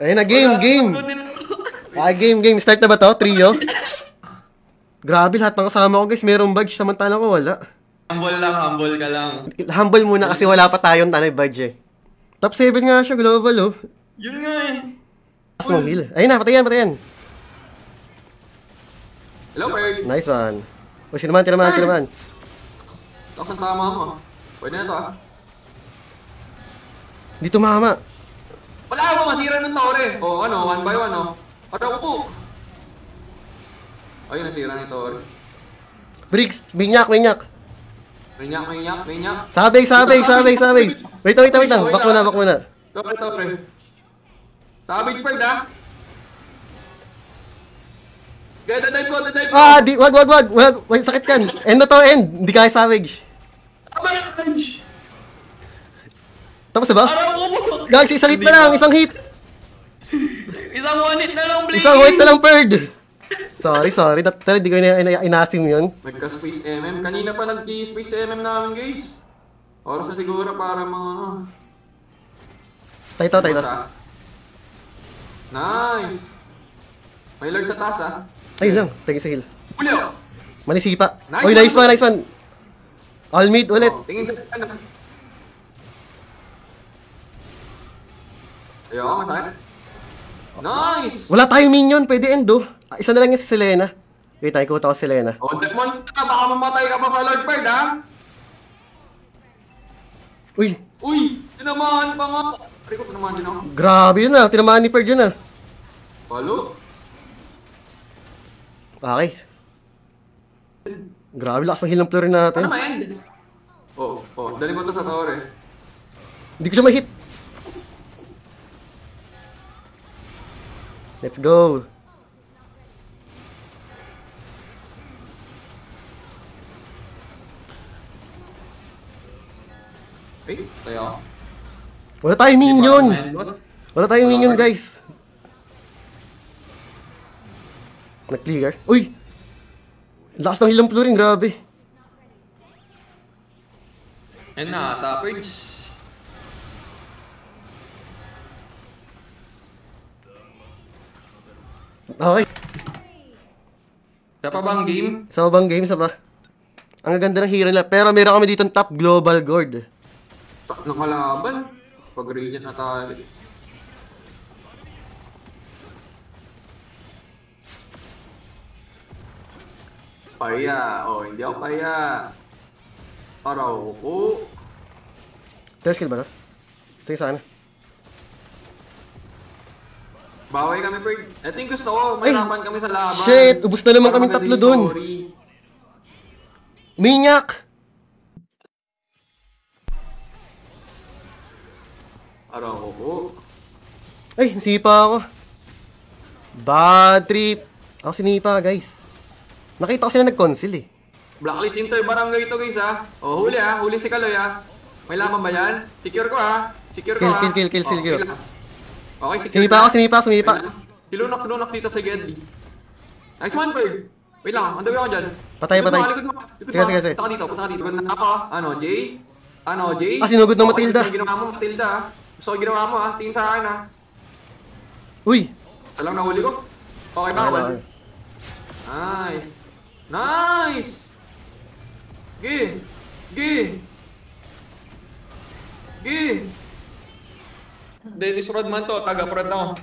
Ayun na, game. Game. Start na ba to? Trio? Grabe, lahat ng kasama ko guys, merong badge, samantalang ko wala. Humble ka lang. Humble muna kasi wala pa tayong badge eh. Top 7 nga siya, global oh. Yun nga eh. As mong heal. Ayun na, patayan. Hello, Perg. Nice one. O, tinaman. Tapos ang tama mo. Pwede na to ah. Di tumama. Wala ako, masira ng tore. O ano, 1 by 1 oh. Ano ko po? Ayun, nasira ni tore. Briggs, minyak. Minyak. Sabay. Wait lang. Back muna. Tore. Savage Perg ah. Gaya, dive ko. Wag. Wait, sakit kan. End na to. Hindi kaya savage. Tapos na ba? Gags, isang hit na lang, isang hit. Isang one hit na lang, Blake. Isang hit na lang, Perd. Sorry. Talaga di ko inasim yun. Nagka-space MM. Kanina pa nag-space MM namin, guys. Oras na siguro para mga ano. Tayo. Nice. May lord sa taas ah. Ayun lang, tingin sa heal. Julio! Manisipa. Nice Oy, nice one. All mid ulit. Tingin sa ano. Ayoko, masakit. Nice! Wala tayong minion, pwede end oh. Isa na lang yung si Selena. Wait, ikuta ko si Selena. Demon ka, baka mamatay ka pa sa Lord Bird ha? Uy, tinamaan pa nga. Pari ko, tinamaan din ako. Grabe yun ah, tinamaan ni Perd yun ah. Palo? Okay. Grabe, lakas ng heal ng flurry natin. Ano ma-end? Dali mo to sa tower eh. Hindi ko siya ma-hit. Let's go. Tayo. Wala tayong minion, guys. Nag-clear. Uy! Lakas ng heal ng flurry, grabe. Ayun na, toppage. Okay. Sa pa bang game? Sa bang game, sa ba? Ang ganda ng hero nila. Pero meron kami dito top global gold. Nakalaban. Pag-radiant na tayo. Paya. Hindi ako paya. Araw ko. Third skill ba na? Sige sana. Baway kami, Perg. Ito yung gusto ko. Mahirapan kami sa laban. Shit! Ubus na naman kami tatlo dun. Minyak! Araw ko. Ay, sipa ako. Bad trip. Ako sinipa, guys. Nakita ko sila nag-conceal eh. Blacklist Inter Barangay ito, guys ha. Huli ha. Huli si Kaloy ha. May laman ba yan? Secure ko ha. Secure ko ha. Kill. Okay, secure. Sinipa. Silunak dito sa Gedli. Nice one, Perg. Wait lang, ang dami ako dyan. Patay. Likod mo. Sige. Punta ka dito. Ganda ako. Jay? Sinugod ng Matilda. Gusto ko ginawa mo, Matilda ha. Gusto ko ginawa mo ha. Tingin sa akin ha. Uy! Alam na huli ko. Okay, bawal. Nice! Gi! Dennis Rodman to, taga-prod na ako.